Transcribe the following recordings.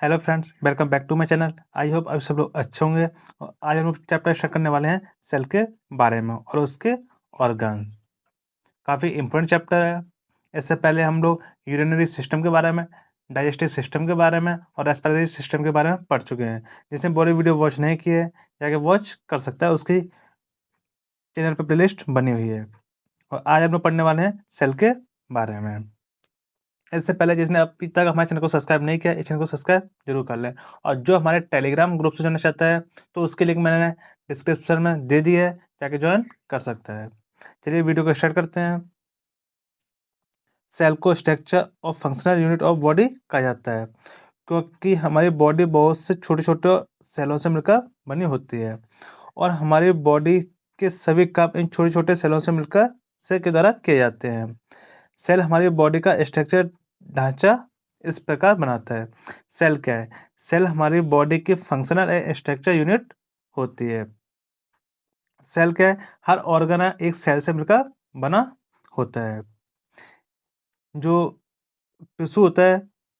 Hello friends, welcome back to my channel. I hope आप सब लोग अच्छे होंगे। और आज हम लोग चैप्टर स्टार्ट करने वाले हैं सेल के बारे में और उसके ऑर्गन्स। काफ़ी इम्पोर्टेंट चैप्टर है। इससे पहले हम लोग यूरिनरी सिस्टम के बारे में, डाइजेस्टिव सिस्टम के बारे में और रेस्पिरेटरी सिस्टम के बारे में पढ़ चुके हैं। जिसने बॉडी वीडियो वॉच नहीं की है जाके वॉच कर सकता है, उसकी चैनल पर प्लेलिस्ट बनी हुई है। और आज हम लोग पढ़ने वाले हैं सेल के बारे में। इससे पहले जिसने अभी तक हमारे चैनल को सब्सक्राइब नहीं किया, इस चैनल को सब्सक्राइब जरूर कर लें। और जो हमारे टेलीग्राम ग्रुप से जुड़ना चाहता है तो उसके लिंक मैंने डिस्क्रिप्शन में दे दी है, जाके ज्वाइन कर सकता है। चलिए वीडियो को स्टार्ट करते हैं। सेल को स्ट्रक्चर और फंक्शनल यूनिट ऑफ बॉडी कहा जाता है, क्योंकि हमारी बॉडी बहुत से छोटे छोटे सेलों से मिलकर बनी होती है और हमारी बॉडी के सभी काम इन छोटे छोटे सेलों से मिलकर सेल के द्वारा किए जाते हैं। सेल हमारी बॉडी का स्ट्रक्चर ढांचा इस प्रकार बनाता है। सेल क्या है? सेल हमारी बॉडी की फंक्शनल एंड स्ट्रक्चर यूनिट होती है। सेल क्या है? हर ऑर्गन एक सेल से मिलकर बना होता है। जो टिश्यू होता है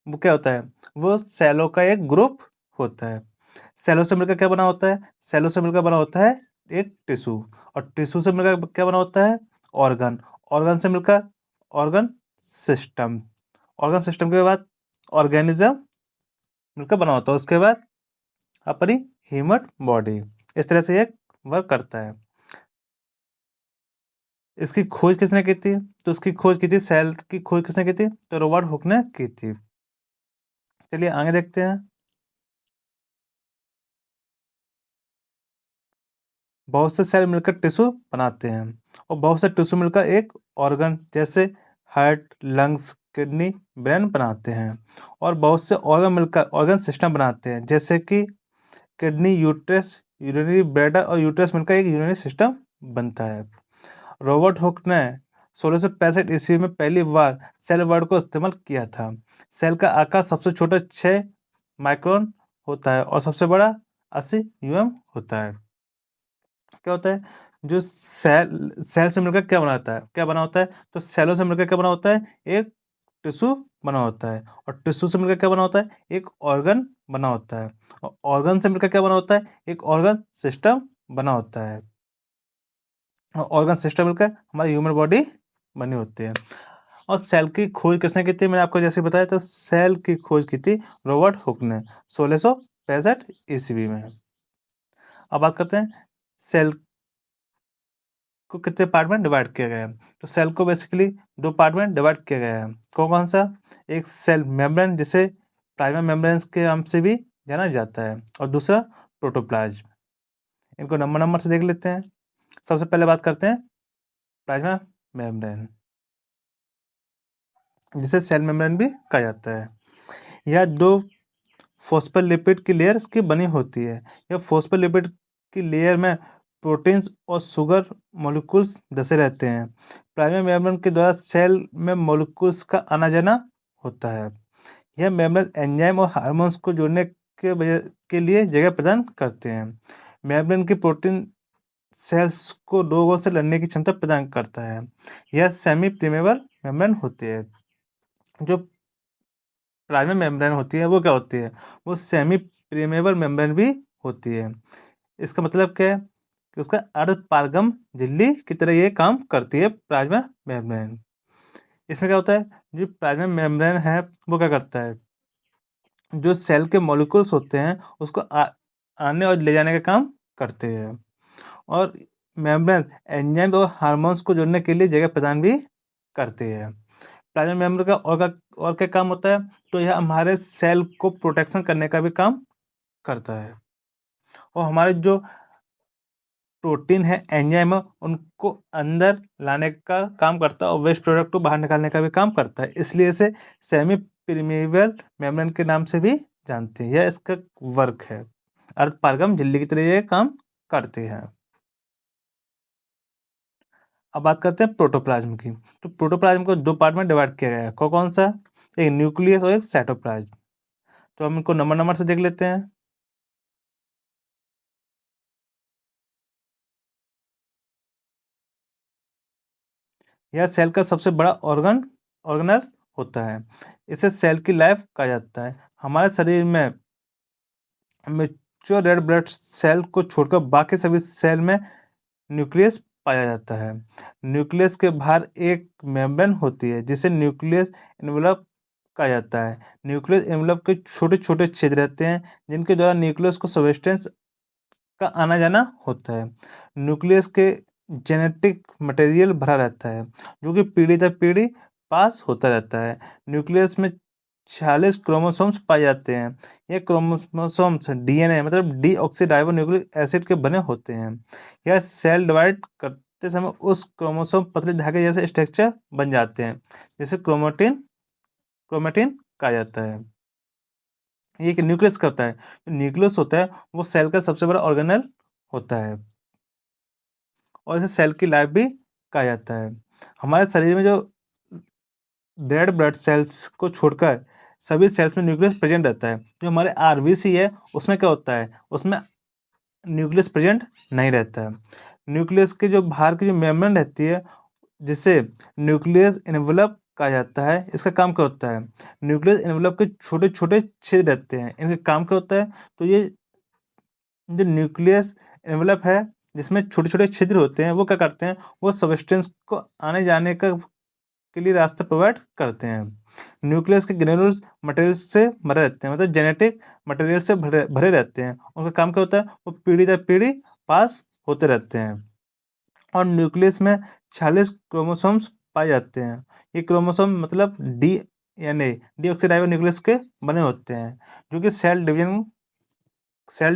वो क्या होता है? वो सेलों का एक ग्रुप होता है। सेलों से मिलकर क्या बना होता है? सेलों से मिलकर बना होता है एक टिश्यू, और टिश्यू से मिलकर क्या बना होता है? ऑर्गन। ऑर्गन से मिलकर ऑर्गन सिस्टम। ऑर्गन सिस्टम के बाद ऑर्गेनिज्म मिलकर बना होता है। उसके बाद अपनी ह्यूमन बॉडी। इस तरह से ये वर्क करता है। इसकी खोज किसने की थी? तो उसकी खोज की थी, सेल की खोज किसने की थी? तो रॉबर्ट हुक ने की थी। चलिए आगे देखते हैं। बहुत से सेल मिलकर टिश्यू बनाते हैं और बहुत से टिश्यू मिलकर एक ऑर्गन जैसे हार्ट, लंग्स, किडनी, ब्रेन बनाते हैं। और बहुत से ऑर्गन मिलकर ऑर्गन सिस्टम बनाते हैं, जैसे कि किडनी, यूट्रस, यूरिनरी ब्लैडर और यूट्रस मिलकर एक यूरिनरी सिस्टम बनता है। रॉबर्ट हुक ने 1665 ईस्वी में पहली बार सेल वर्ड को इस्तेमाल किया था। सेल का आकार सबसे छोटा 6 माइक्रोन होता है और सबसे बड़ा 80 यूएम होता है। क्या होता है? जो सेल सेल से मिलकर क्या बना होता है? तो सेलों से मिलकर क्या बना होता है? एक टिश्यू बना होता है। और टिश्यू से मिलकर क्या बना होता है? एक ऑर्गन बना होता है। और ऑर्गन से मिलकर क्या बना होता है? एक ऑर्गन सिस्टम बना होता है। और ऑर्गन सिस्टम मिलकर हमारी ह्यूमन बॉडी बनी होती है। और सेल की खोज किसने की थी? मैंने आपको जैसे बताया, तो सेल की खोज की थी रॉबर्ट हुक ने 1665 ईस्वी में। अब बात करते हैं सेल को कितने पार्ट में डिवाइड किया गया है। तो सेल को बेसिकली दो पार्ट में डिवाइड किया गया है। कौन कौन सा? एक सेल मेम्ब्रेन, जिसे प्लाज्मा मेम्ब्रेन के नाम से भी जाना जाता है, और दूसरा प्रोटोप्लाज्म। इनको नंबर नंबर से देख लेते हैं। सबसे पहले बात करते हैं प्लाज्मा मेम्ब्रेन, जिसे सेल मेम्ब्रेन भी कहा जाता है। यह दो फॉस्फोलिपिड की लेयर्स की बनी होती है। यह फॉस्फोलिपिड की लेयर में प्रोटीन्स और शुगर मॉलिक्यूल्स धसे रहते हैं। प्लाज्मा मेम्ब्रेन के द्वारा सेल में मॉलिक्यूल्स का आना जाना होता है। यह मेम्ब्रेन एंजाइम और हार्मोन्स को जोड़ने के लिए जगह प्रदान करते हैं। मेम्ब्रेन की प्रोटीन सेल्स को रोगों से लड़ने की क्षमता प्रदान करता है। यह सेमी प्रीमेबल मेम्ब्रेन होती है। जो प्लाज्मा मेम्ब्रेन होती है वो क्या होती है? वो सेमी प्रीमेबल मेम्ब्रेन भी होती है। इसका मतलब क्या है? कि उसका अर्धपारगम झिल्ली की तरह ये काम करती है प्लाज्मा मेम्ब्रेन। इसमें क्या होता है? जो प्लाज्मा मेम्ब्रेन है वो क्या करता है? जो सेल के मॉलिक्यूल्स होते हैं उसको आने और ले जाने का काम करते हैं। और मेम्ब्रेन एंजाइम और हार्मोन्स को जोड़ने के लिए जगह प्रदान भी करती है। प्लाज्मा मेम्ब्रेन का और क्या काम होता है? तो यह हमारे सेल को प्रोटेक्शन करने का भी काम करता है। और हमारे जो प्रोटीन है, एंजाइम है, उनको अंदर लाने का काम करता है और वेस्ट प्रोडक्ट को बाहर निकालने का भी काम करता है। इसलिए इसे सेमी परमेबल मेम्ब्रेन के नाम से भी जानते हैं। यह इसका वर्क है। अर्धपारगम झिल्ली की तरह ये काम करते हैं। अब बात करते हैं प्रोटोप्लाज्म की। तो प्रोटोप्लाज्म को दो पार्ट में डिवाइड किया गया है। कौन कौन सा? एक न्यूक्लियस और एक साइटोप्लाज्म। तो हम इनको नंबर नंबर से देख लेते हैं। यह सेल का सबसे बड़ा ऑर्गेनल होता है। इसे सेल की लाइफ कहा जाता है। हमारे शरीर में मैच्योर रेड ब्लड सेल को छोड़कर बाकी सभी सेल में न्यूक्लियस पाया जाता है। न्यूक्लियस के बाहर एक मेम्ब्रेन होती है जिसे न्यूक्लियस एनवलप कहा जाता है। न्यूक्लियस एनवलप के छोटे छोटे छेद रहते हैं जिनके द्वारा न्यूक्लियस को सब्सटेंस का आना जाना होता है। न्यूक्लियस के जेनेटिक मटेरियल भरा रहता है जो कि पीढ़ी दर पीढ़ी पास होता रहता है। न्यूक्लियस में 46 क्रोमोसोम्स पाए जाते हैं। ये क्रोमोसोम्स डीएनए मतलब डीऑक्सीराइबोन्यूक्लिक एसिड के बने होते हैं। यह सेल डिवाइड करते समय उस क्रोमोसोम पतले धागे जैसे स्ट्रक्चर बन जाते हैं जिसे क्रोमेटिन क्रोमेटिन कहा जाता है। ये कि न्यूक्लियस का होता है, जो न्यूक्लियस होता है वो सेल का सबसे बड़ा ऑर्गेनेल होता है और इसे सेल की लाइफ भी कहा जाता है। हमारे शरीर में जो रेड ब्लड सेल्स को छोड़कर सभी सेल्स में न्यूक्लियस प्रेजेंट रहता है। जो हमारे आरबीसी है उसमें क्या होता है, उसमें न्यूक्लियस प्रेजेंट नहीं रहता है। न्यूक्लियस के जो बाहर की जो मेम्ब्रेन रहती है जिसे न्यूक्लियस एनवलप कहा जाता है, इसका काम क्या होता है, न्यूक्लियस एनवलप के छोटे छोटे छेद रहते हैं, इनका काम क्या होता है, तो ये जो न्यूक्लियस एनवलप है जिसमें छोटे छोटे छिद्र होते हैं वो क्या करते हैं, वो सबस्टेंस को आने जाने का के लिए रास्ता प्रोवाइड करते हैं। न्यूक्लियस के ग्रेनुल्स मटेरियल से भरे रहते हैं, मतलब जेनेटिक मटेरियल से भरे भरे रहते हैं। उनका काम क्या होता है, वो पीढ़ी दर पीढ़ी पास होते रहते हैं। और न्यूक्लियस में 46 क्रोमोसोम्स पाए जाते हैं। ये क्रोमोसोम मतलब डीएनए डीऑक्सीराइबो न्यूक्लियस के बने होते हैं जो कि सेल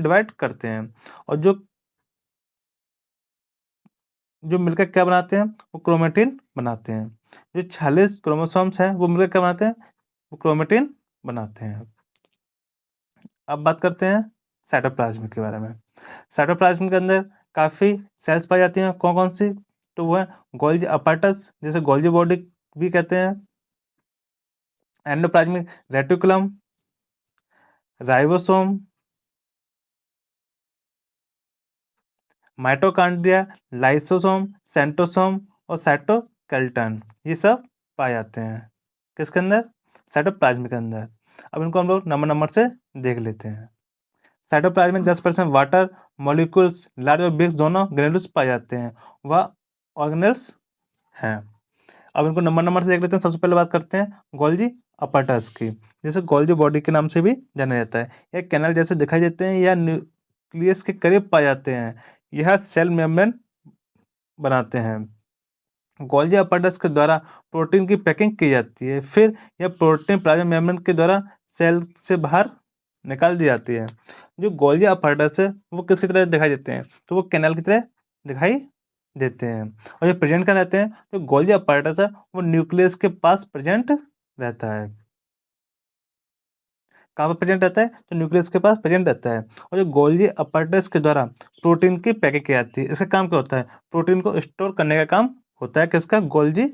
डिवाइड करते हैं और जो जो मिलकर क्या बनाते हैं, वो क्रोमेटिन बनाते हैं। जो 46 क्रोमोसोम्स हैं वो मिलकर क्या बनाते हैं, वो क्रोमेटिन बनाते हैं। अब बात करते हैं साइटोप्लाज्म के बारे में। साइटोप्लाज्म के अंदर काफ़ी सेल्स पाई जाती हैं। कौन कौन सी, तो वो है गोल्जी अपार्टस जिसे गोल्जी बॉडी भी कहते हैं, endoplasmic reticulum, ribosome, mitochondria, lysosome, centrosome और साइटोस्केलेटन, ये सब पाए जाते हैं किसके अंदर, साइटोप्लाज्म के अंदर। अब इनको हम लोग नंबर नंबर से देख लेते हैं। साइटोप्लाज्म में 10% वाटर मॉलिक्यूल्स लार्ज और बिग दोनों ग्रेनुल्स पाए जाते हैं, वह ऑर्गेनेल्स हैं। अब इनको नंबर नंबर से देख लेते हैं। सबसे पहले बात करते हैं गोल्जी अपार्टस की, जिसे गोल्जी बॉडी के नाम से भी जाना जाता है। ये कैनल जैसे दिखाई देते हैं या न्यूक्लियस के करीब पाए जाते हैं। यह सेल मेम्ब्रेन बनाते हैं। गोल्जी अपार्टस के द्वारा प्रोटीन की पैकिंग की जाती है, फिर यह प्रोटीन प्लाज्मा मेम्ब्रेन के द्वारा सेल से बाहर निकाल दी जाती है। जो गोल्जी अपार्टस है वो किसकी तरह दिखाई देते हैं, तो वो कैनल की तरह दिखाई देते हैं। और जो प्रेजेंट कहाँ रहते हैं, जो गोल्जी अपार्टस है वो न्यूक्लियस के पास प्रेजेंट रहता है। कहाँ पर प्रेजेंट रहता है, तो न्यूक्लियस के पास प्रेजेंट रहता है। और जो गोल्जी अपार्टस के द्वारा प्रोटीन की पैकिंग की जाती है, इसका काम क्या होता है, प्रोटीन को स्टोर करने का काम होता है किसका, गोल्जी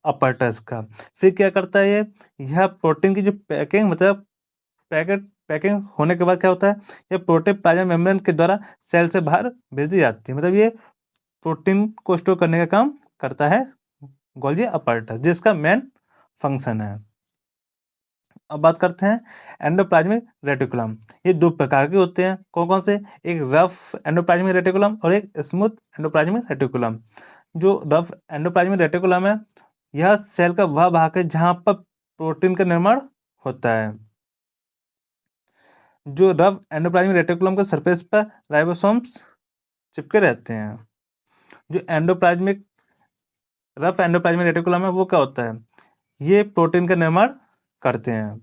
अपार्टस का। फिर क्या करता है ये, यह प्रोटीन की जो पैकिंग मतलब पैकिंग होने के बाद क्या होता है, यह प्रोटीन प्लाज्मा मेम्ब्रेन के द्वारा सेल से बाहर भेज दी जाती है। मतलब ये प्रोटीन को स्टोर करने का काम करता है गोल्जी अपार्टस, जिसका मेन फंक्शन है। अब बात करते हैं एंडोप्लाज्मिक रेटिकुलम। ये दो प्रकार के होते हैं, कौन कौन से, एक रफ एंडोप्लाज्मिक रेटिकुलम और एक स्मूथ एंडोप्लाज्मिक रेटिकुलम। जो रफ एंडोप्लाज्मिक रेटिकुलम है यह सेल का वह भाग है जहां पर प्रोटीन का निर्माण होता है। जो रफ एंडोप्लाज्मिक रेटिकुलम के सरफेस पर राइबोसोम्स चिपके रहते हैं। जो रफ एंडोप्लाज्मिक रेटिकुलम है वो क्या होता है, ये प्रोटीन का निर्माण करते हैं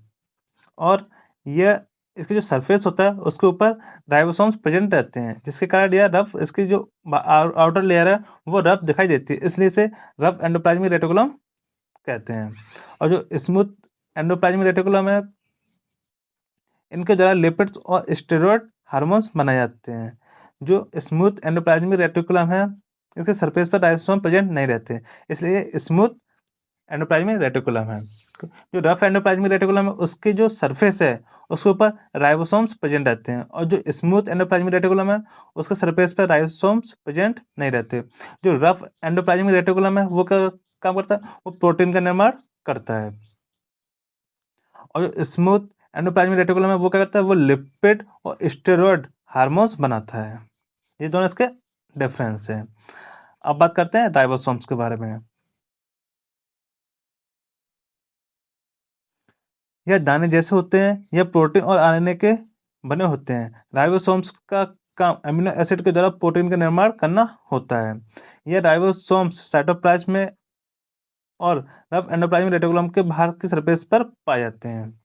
और यह इसके जो सरफेस होता है उसके ऊपर राइबोसोम्स प्रेजेंट रहते हैं, जिसके कारण यह रफ इसकी जो आउटर लेयर है वो रफ दिखाई देती है, इसलिए इसे रफ एंडोप्लाज्मिक रेटिकुलम कहते हैं। और जो स्मूथ एंडोप्लाज्मिक रेटिकुलम है इनके द्वारा लिपिड्स और स्टेरॉयड हार्मोन्स बनाए जाते हैं। जो स्मूथ एंडोप्लाज्मिक रेटिकुलम है इसके सरफेस पर राइबोसोम प्रेजेंट नहीं रहते, इसलिए स्मूथ एंडोप्लाज्मिक रेटिकुलम है। जो रफ एंडोप्लाज्मिक रेटिकुलम है उसके जो सरफेस है उसके ऊपर राइबोसोम्स प्रेजेंट रहते हैं और जो स्मूथ एंडोप्लाज्मिक रेटिकुलम है उसके सरफेस पर राइबोसोम्स प्रेजेंट नहीं रहते। जो रफ एंडोप्लाज्मिक रेटिकुलम है वो क्या काम करता है, वो प्रोटीन का निर्माण करता है। और जो स्मूथ एंडोप्लाज्मिक रेटिकुलम है वो क्या करता है, वो लिपिड और स्टेरॉयड हार्मोन्स बनाता है। ये दोनों इसके डिफरेंस है। अब बात करते हैं राइबोसोम्स के बारे में। यह दाने जैसे होते हैं, यह प्रोटीन और आरएनए के बने होते हैं। राइबोसोम्स का काम अमीनो एसिड के द्वारा प्रोटीन का निर्माण करना होता है। यह राइबोसोम्स साइटोप्लाज्म में और रफ एंडोप्लाज्मिक रेटिकुलम के बाहर की सरफेस पर पाए जाते हैं।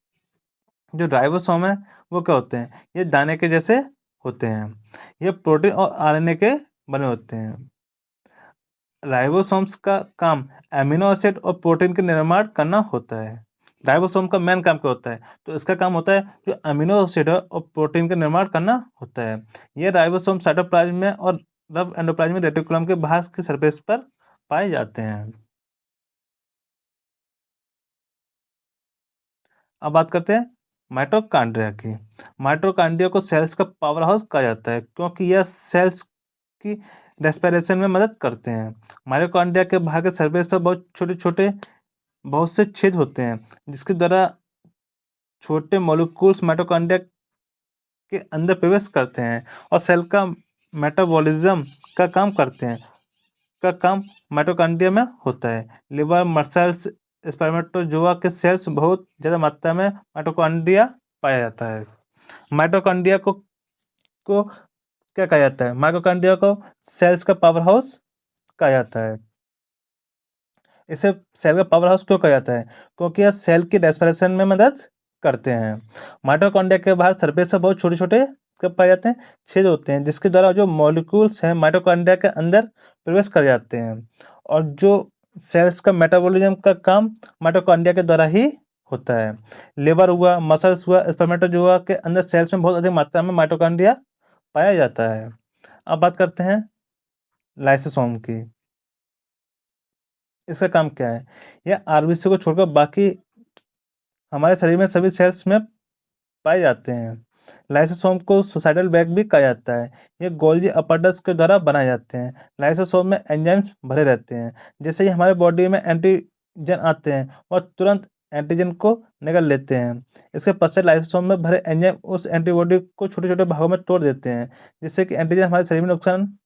जो राइबोसोम है वो क्या होते हैं, ये दाने के जैसे होते हैं। ये प्रोटीन और आरएनए के बने होते हैं। राइबोसोम्स का काम एमिनो एसिड और प्रोटीन के निर्माण करना होता है। राइबोसोम का मेन काम क्या होता है, तो इसका काम होता है जो अमीनो एसिड और प्रोटीन का निर्माण करना होता है। ये राइबोसोम साइटोप्लाज्म में और रफ एंडोप्लाज्मिक रेटिकुलम के बाहर की सरफेस पर पाए जाते हैं। अब बात करते हैं माइटोकॉन्ड्रिया की। माइटोकॉन्ड्रिया को सेल्स का पावर हाउस कहा जाता है क्योंकि यह सेल्स की रेस्पिरेशन में मदद करते हैं। माइटोकॉन्ड्रिया के बाहर के सरफेस पर बहुत से छेद होते हैं जिसके द्वारा छोटे मॉलिक्यूल्स माइटोकॉन्ड्रिया के अंदर प्रवेश करते हैं और सेल का मेटाबॉलिज्म का काम करते हैं का काम माइटोकॉन्ड्रिया में होता है। लिवर, मसल्स, स्पर्मेटोजोआ के सेल्स बहुत ज़्यादा मात्रा में माइटोकॉन्ड्रिया पाया जाता है। माइटोकॉन्ड्रिया को क्या कहा जाता है? माइटोकॉन्ड्रिया को सेल्स का पावर हाउस कहा जाता है। इसे सेल का पावर हाउस क्यों कहा जाता है? क्योंकि यह सेल की रेस्पिरेशन में मदद करते हैं। माइटोकॉन्ड्रिया के बाहर सरफेस पर बहुत छोटे-छोटे कब पाए जाते हैं? छेद होते हैं जिसके द्वारा जो मॉलिक्यूल्स हैं माइटोकॉन्ड्रिया के अंदर प्रवेश कर जाते हैं और जो सेल्स का मेटाबॉलिज्म का काम माइटोकॉन्ड्रिया के द्वारा ही होता है। लिवर हुआ, मसल्स हुआ, स्पर्मेटोजोआ के अंदर सेल्स में बहुत अधिक मात्रा में माइटोकॉन्ड्रिया पाया जाता है। अब बात करते हैं लाइसोसोम की। इसका काम क्या है? यह आरबीसी को छोड़कर बाकी हमारे शरीर में सभी सेल्स में पाए जाते हैं। लाइसोसोम को सुसाइडल बैग भी कहा जाता है। ये गोल्गी अपार्टस के द्वारा बनाए जाते हैं। लाइसोसोम में एंजाइम्स भरे रहते हैं। जैसे ही हमारे बॉडी में एंटीजन आते हैं और तुरंत एंटीजन को निगल लेते हैं। इसके पश्चात लाइसोसोम में भरे एंजाइम उस एंटीबॉडी को छोटे-छोटे भागों में तोड़ देते हैं, जिससे कि एंटीजन हमारे शरीर में नुकसान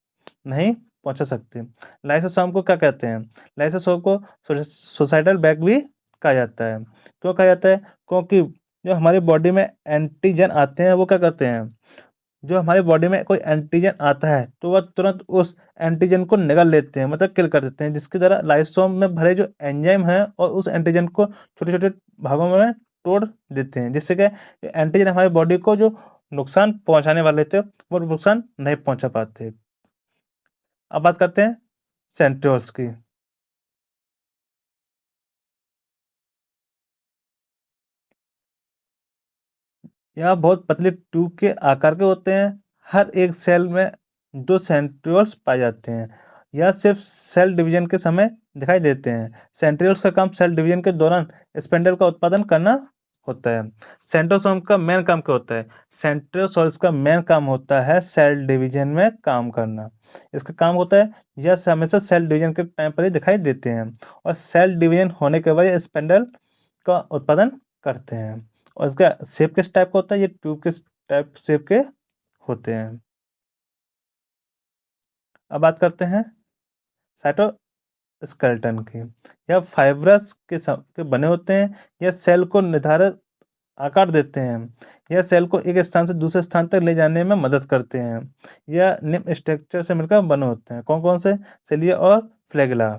नहीं पहुंचा सकते। लाइसोसोम को क्या कहते हैं? लाइसोसोम को सुसाइडल बैग भी कहा जाता है। क्यों कहा जाता है? क्योंकि जो हमारी बॉडी में एंटीजन आते हैं वो क्या करते हैं, जो हमारी बॉडी में कोई एंटीजन आता है तो वह तुरंत उस एंटीजन को निगल लेते हैं, मतलब किल कर देते हैं, जिसके द्वारा लाइसोसोम में भरे जो एंजाइम हैं और उस एंटीजन को छोटे-छोटे भागों में तोड़ देते हैं, जिससे क्या एंटीजन हमारी बॉडी को जो नुकसान पहुँचाने वाले थे वो नुकसान नहीं पहुँचा पाते। अब बात करते हैं सेंट्रियोल्स की। यह बहुत पतले ट्यूब के आकार के होते हैं। हर एक सेल में 2 सेंट्रियोल्स पाए जाते हैं। यह सिर्फ सेल डिवीजन के समय दिखाई देते हैं। सेंट्रियोल्स का काम सेल डिवीजन के दौरान स्पिंडल का उत्पादन करना होता है। सेंट्रोसोम का मेन काम क्या होता है? सेंट्रियोल्स का मेन काम होता है सेल डिवीजन में काम करना। इसका काम होता है यह हमेशा सेल डिवीजन के टाइम पर ही दिखाई देते हैं और सेल डिवीजन होने के बाद ये स्पिंडल का उत्पादन करते हैं। और इसका शेप किस टाइप का होता है? ये ट्यूब किस टाइप शेप के होते हैं। अब बात करते हैं साइटोस्केलेटन की। यह फाइब्रस के बने होते हैं। यह सेल को निर्धारित आकार देते हैं। यह सेल को एक स्थान से दूसरे स्थान तक ले जाने में मदद करते हैं। यह निम्न स्ट्रक्चर से मिलकर बने होते हैं। कौन-कौन से? सिलिया और फ्लैगेला।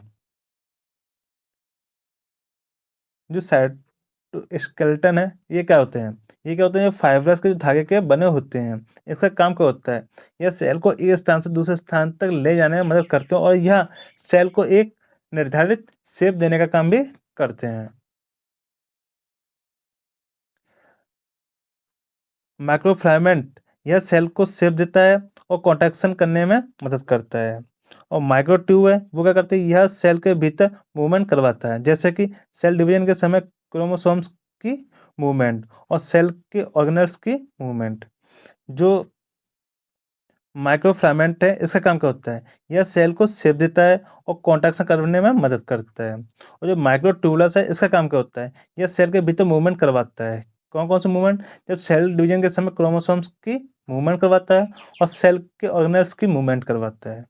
जो साइटोस्केलेटन है, ये क्या होते हैं? ये क्या होते हैं? ये फाइब्रस के जो धागे के बने होते हैं। इसका काम क्या होता है? यह सेल को एक स्थान से दूसरे स्थान तक ले जाने में मदद करते हैं और यह सेल को एक निर्धारित शेप देने का काम भी करते हैं। माइक्रोफिलामेंट यह सेल को शेप देता है और कॉन्ट्रैक्शन करने में मदद करता है। और माइक्रोट्यूब है, वो क्या करते हैं? यह सेल के भीतर मूवमेंट करवाता है, जैसे कि सेल डिवीजन के समय क्रोमोसोम्स की मूवमेंट और सेल के ऑर्गेनेल्स की मूवमेंट। जो माइक्रोफिलामेंट है, इसका काम क्या होता है? यह सेल को शेप देता है और कॉन्ट्रैक्शन करने में मदद करता है। और जो माइक्रोट्यूबुलस है, इसका काम क्या होता है? यह सेल के भीतर मूवमेंट करवाता है। कौन कौन से मूवमेंट? जब सेल डिवीजन के समय क्रोमोसोम्स की मूवमेंट करवाता है और सेल के ऑर्गेनेल्स की मूवमेंट करवाता है।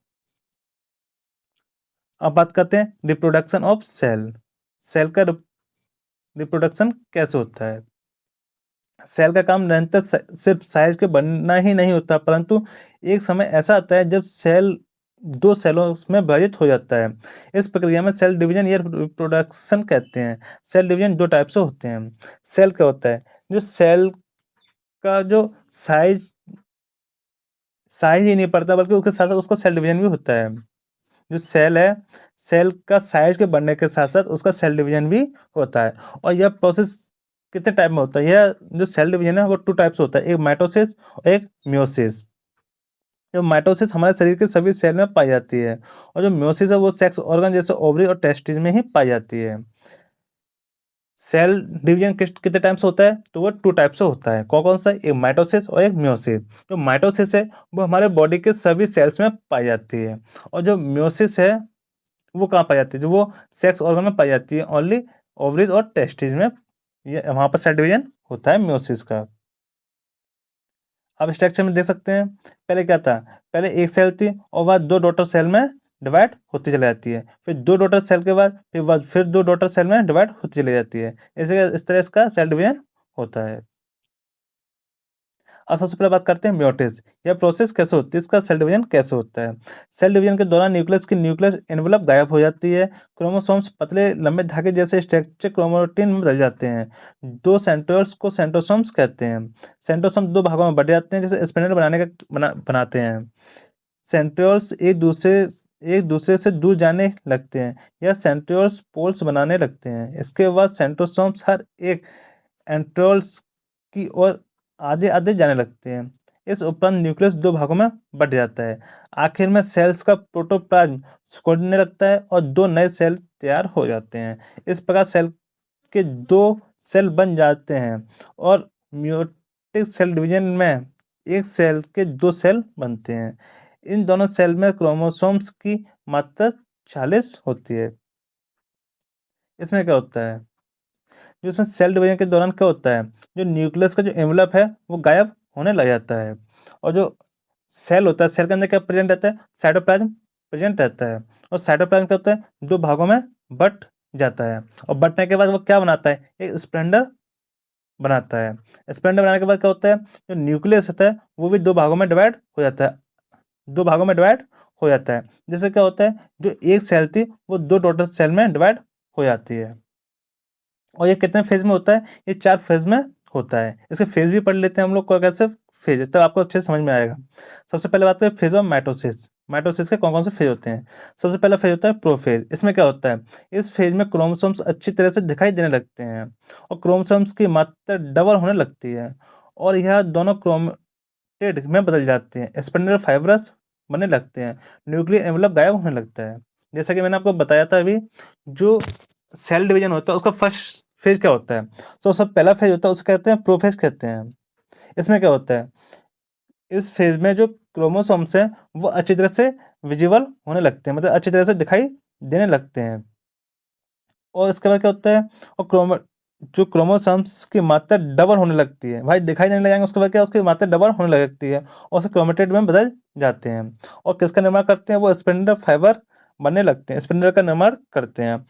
अब बात करते हैं रिप्रोडक्शन ऑफ सेल। सेल का रिप्रोडक्शन कैसे होता है? सेल का काम निरंतर सिर्फ साइज के बनना ही नहीं होता, परंतु एक समय ऐसा आता है जब सेल दो सेलों में विभाजित हो जाता है। इस प्रक्रिया में सेल डिवीजन या रिप्रोडक्शन कहते हैं। सेल डिवीजन दो टाइप से होते हैं। सेल क्या होता है? जो सेल का जो साइज साइज ही नहीं पड़ता, बल्कि उसके साथ साथ उसका सेल डिवीजन भी होता है। जो सेल है, सेल का साइज के बढ़ने के साथ साथ उसका सेल डिवीजन भी होता है। और यह प्रोसेस कितने टाइप में होता है? यह जो सेल डिवीजन है वो टू टाइप से होता है, एक माइटोसिस और एक मियोसिस। जो माइटोसिस हमारे शरीर के सभी सेल में पाई जाती है, और जो मियोसिस है वो सेक्स ऑर्गन जैसे ओवरी और टेस्टिस में ही पाई जाती है। सेल डिवीजन कितने टाइप से होता है? तो वो टू टाइप से होता है। कौन कौन सा? एक माइटोसिस और एक मियोसिस। जो माइटोसिस है वो हमारे बॉडी के सभी सेल्स में पाई जाती है, और जो मियोसिस है वो कहाँ पाई जाती है? जो वो सेक्स ऑर्गन में पाई जाती है, ओनली ओवरीज और टेस्टिस में। ये वहाँ पर सेल डिवीजन होता है मियोसिस का। आप स्ट्रक्चर में देख सकते हैं, पहले क्या था? पहले एक सेल थी और वह दो डॉटर सेल में डिवाइड होती चली जाती है। फिर दो डॉटर सेल के बाद फिर दो डॉटर सेल में डिवाइड होती चली जाती है। इस तरह इसका सेल डिवीजन होता है। अब सबसे पहले बात करते हैं मेयोसिस। यह प्रोसेस कैसे होती है? इसका सेल डिवीजन कैसे होता है? सेल डिवीजन के दौरान न्यूक्लियस की न्यूक्लियस एनवेलप गायब हो जाती है। क्रोमोसोम्स पतले लंबे धागे जैसे स्ट्रक्चर क्रोमेटिन में बदल जाते हैं। दो सेंट्रियोल्स को सेंट्रोसोम्स कहते हैं। सेंट्रोसोम दो भागों में बट जाते हैं, जैसे स्पिंडल बनाते हैं। सेंट्रियोल्स एक दूसरे से दूर जाने लगते हैं या सेंट्रियोल्स पोल्स बनाने लगते हैं। इसके बाद सेंट्रोसोम्स हर एक एंट्रियोल्स की ओर आधे आधे जाने लगते हैं। इस उपरांत न्यूक्लियस दो भागों में बट जाता है। आखिर में सेल्स का प्रोटोप्लाज्म सिकुड़ने लगता है और दो नए सेल तैयार हो जाते हैं। इस प्रकार सेल के दो सेल बन जाते हैं, और म्यूटेट सेल डिवीजन में एक सेल के दो सेल बनते हैं। इन दोनों सेल में क्रोमोसोम्स की मात्रा 40 होती है। इसमें क्या होता है? जो इसमें सेल डिवीजन के दौरान क्या होता है? जो न्यूक्लियस का जो एनवेलप है वो गायब होने लग जाता है, और जो सेल होता है, सेल के अंदर क्या प्रेजेंट रहता है? साइटोप्लाज्म प्रेजेंट रहता है। और साइटोप्लाज्म क्या होता है? दो भागों में बट जाता है, और बटने के बाद वो क्या बनाता है? एक स्प्लेंडर बनाता है। स्प्लेंडर बनाने के बाद क्या होता है? जो न्यूक्लियस होता है वो भी दो भागों में डिवाइड हो जाता है। दो भागों में डिवाइड हो जाता है। जैसे क्या होता है? जो एक सेल थी वो दो टोटल सेल में डिवाइड हो जाती है। और ये कितने फेज में होता है? ये 4 फेज में होता है। इसके फेज भी पढ़ लेते हैं हम लोग, को कैसे फेज है तब आपको अच्छे से समझ में आएगा। सबसे पहले बात करें फेज ऑफ माइटोसिस। माइटोसिस के कौन कौन से फेज होते हैं? सबसे पहला फेज होता है प्रोफेज। इसमें क्या होता है? इस फेज में क्रोमोसोम्स अच्छी तरह से दिखाई देने लगते हैं, और क्रोमोसोम्स की मात्रा डबल होने लगती है, और यह दोनों क्रोमेटिड में बदल जाते हैं। स्पिंडल फाइब्रस बनने लगते हैं। न्यूक्लियर एनवेलप गायब होने लगता है। जैसा कि मैंने आपको बताया था अभी, जो सेल डिवीजन होता है उसका फर्स्ट फेज क्या होता है? तो सब पहला फेज होता है उसे कहते हैं प्रोफेज कहते हैं। इसमें क्या होता है? इस फेज में जो क्रोमोसोम्स हैं वो अच्छी तरह से विजिबल होने लगते हैं, मतलब अच्छी तरह से दिखाई देने लगते हैं। और इसके बाद क्या होता है? और जो क्रोमोसोम्स की मात्रा डबल होने लगती है, भाई दिखाई देने लगेंगे, उसके बाद क्या उसकी मात्रा डबल होने लगती है, और उसे क्रोमेटिड में बदल जाते हैं। और किसका निर्माण करते हैं? वो स्पिंडल फाइबर बनने लगते हैं, स्पिंडल का निर्माण करते हैं।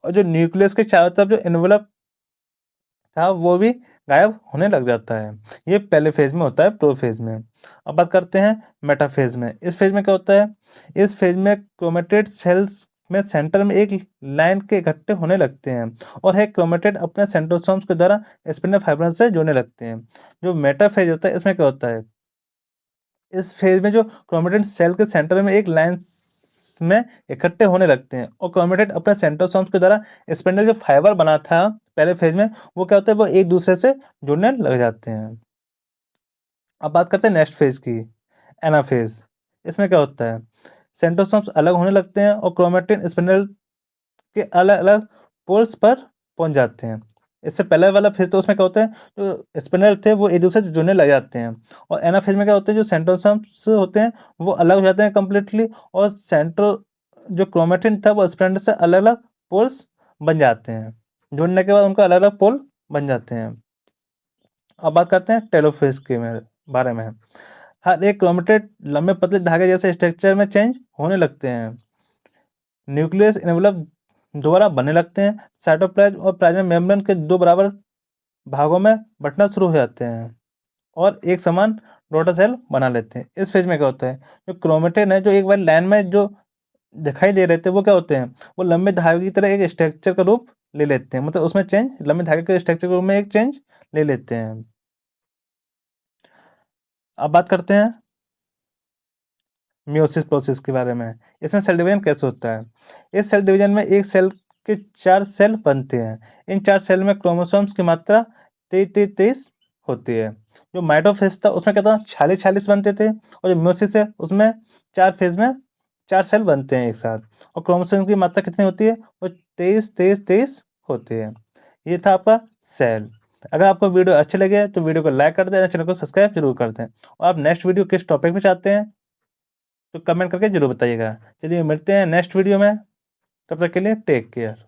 और जो न्यूक्लियस के चारों तरफ जो एनवेलप था वो भी गायब होने लग जाता है। ये पहले फेज में होता है, प्रोफेज में। अब बात करते हैं मेटाफेज में। इस फेज में क्या होता है? इस फेज में क्रोमेटेड सेल्स में सेंटर में एक लाइन के इकट्ठे होने लगते हैं, और है क्रोमेटेड अपने सेंट्रोसोम्स के द्वारा स्पिंडल फाइबर से जुड़ने लगते हैं। जो मेटाफेज होता है इसमें क्या होता है? इस फेज में जो क्रोमेटिन सेल के सेंटर में एक लाइन में इकट्ठे होने लगते हैं, और क्रोमेटिन अपने सेंट्रोसोम्स के द्वारा स्पिंडल जो फाइबर बना था पहले फेज में वो क्या होता है? वो एक दूसरे से जुड़ने लग जाते हैं। अब बात करते हैं नेक्स्ट फेज की, एनाफेज। इसमें क्या होता है? सेंट्रोसोम्स अलग होने लगते हैं और क्रोमेटिन स्पिंडल के अलग अलग पोल्स पर पहुंच जाते हैं। इससे पहले वाला फेज तो उसमें क्या होता है? जो स्पिनर थे वो एक दूसरे से जुड़ने लग जाते हैं, और एना फेज में क्या होता है? जो सेंट्रोसोम्स होते हैं वो अलग हो जाते हैं कंप्लीटली, और सेंट्रो जो क्रोमेटिन था वो स्पिनर से अलग अलग पोल्स बन जाते हैं। जुड़ने के बाद उनका अलग अलग पोल बन जाते हैं। अब बात करते हैं टेलोफेज के बारे में। हर एक क्रोमेटिड लंबे पतले धागे जैसे स्ट्रक्चर में चेंज होने लगते हैं। न्यूक्लियस एनवेलप दोबारा बनने लगते हैं। साइटोप्लाज्म और प्लाज्मा मेम्ब्रेन के दो बराबर भागों में बंटना शुरू हो जाते हैं और एक समान डॉटर सेल बना लेते हैं। इस फेज में क्या होता है, जो क्रोमेटिन है जो एक बार लाइन में जो दिखाई दे रहे थे वो क्या होते हैं, वो लंबे धागे की तरह एक स्ट्रक्चर का रूप ले लेते हैं, मतलब उसमें चेंज लंबे धागे के स्ट्रक्चर के रूप में एक चेंज ले लेते हैं। अब बात करते हैं मियोसिस प्रोसेस के बारे में। इसमें सेल डिवीजन कैसे होता है। इस सेल डिवीजन में एक सेल के 4 सेल बनते हैं। इन 4 सेल में क्रोमोसोम्स की मात्रा 23 होती है। जो माइटोफेज था उसमें क्या था, 46 बनते थे, और जो मियोसिस है उसमें 4 फेज में 4 सेल बनते हैं एक साथ, और क्रोमोसोम की मात्रा कितनी होती है, वो 23 होती है। ये था आपका सेल। अगर आपको वीडियो अच्छे लगे तो वीडियो को लाइक कर दें, चैनल को सब्सक्राइब जरूर कर दें, और आप नेक्स्ट वीडियो किस टॉपिक पे चाहते हैं तो कमेंट करके जरूर बताइएगा। चलिए मिलते हैं नेक्स्ट वीडियो में, तब तक के लिए टेक केयर।